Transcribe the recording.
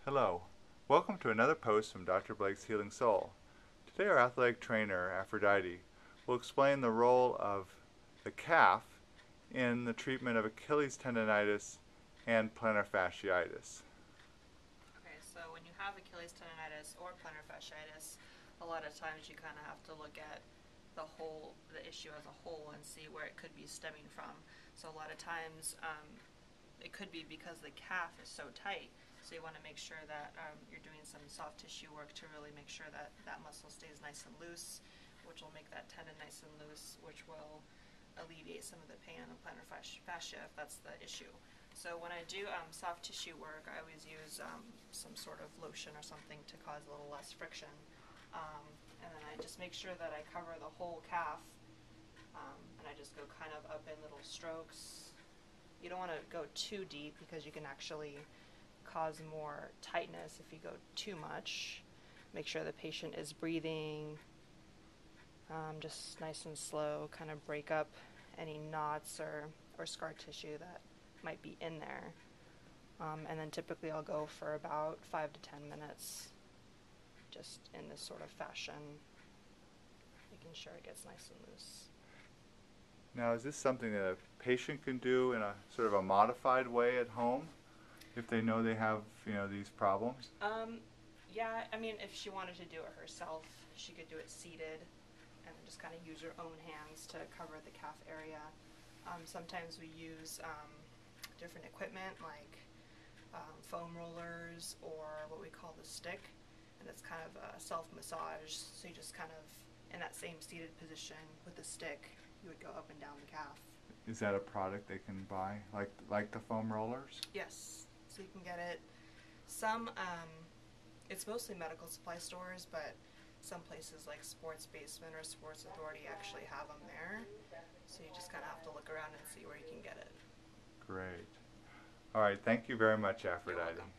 Hello. Welcome to another post from Dr. Blake's Healing Soul. Today our athletic trainer, Aphrodite, will explain the role of the calf in the treatment of Achilles tendonitis and plantar fasciitis. Okay, so when you have Achilles tendonitis or plantar fasciitis, a lot of times you kind of have to look at the issue as a whole and see where it could be stemming from. So a lot of times it could be because the calf is so tight. So you want to make sure that you're doing some soft tissue work to really make sure that that muscle stays nice and loose, which will make that tendon nice and loose, which will alleviate some of the pain on the plantar fascia if that's the issue. So when I do soft tissue work, I always use some sort of lotion or something to cause a little less friction. And then I just make sure that I cover the whole calf, and I just go kind of up in little strokes. You don't want to go too deep because you can actually cause more tightness if you go too much. Make sure the patient is breathing just nice and slow, kind of break up any knots or scar tissue that might be in there. And then typically I'll go for about 5 to 10 minutes just in this sort of fashion, making sure it gets nice and loose. Now, is this something that a patient can do in a sort of a modified way at home if they know they have, these problems? Yeah, I mean, if she wanted to do it herself, she could do it seated and just kind of use her own hands to cover the calf area. Sometimes we use different equipment like foam rollers or what we call the stick, and it's kind of a self-massage, so you just kind of, in that same seated position with the stick, you would go up and down the calf. Is that a product they can buy, like the foam rollers? Yes, so you can get it. Some, it's mostly medical supply stores, but some places like Sports Basement or Sports Authority actually have them there. So you just kind of have to look around and see where you can get it. Great. All right, thank you very much, You're Aphrodite. welcome.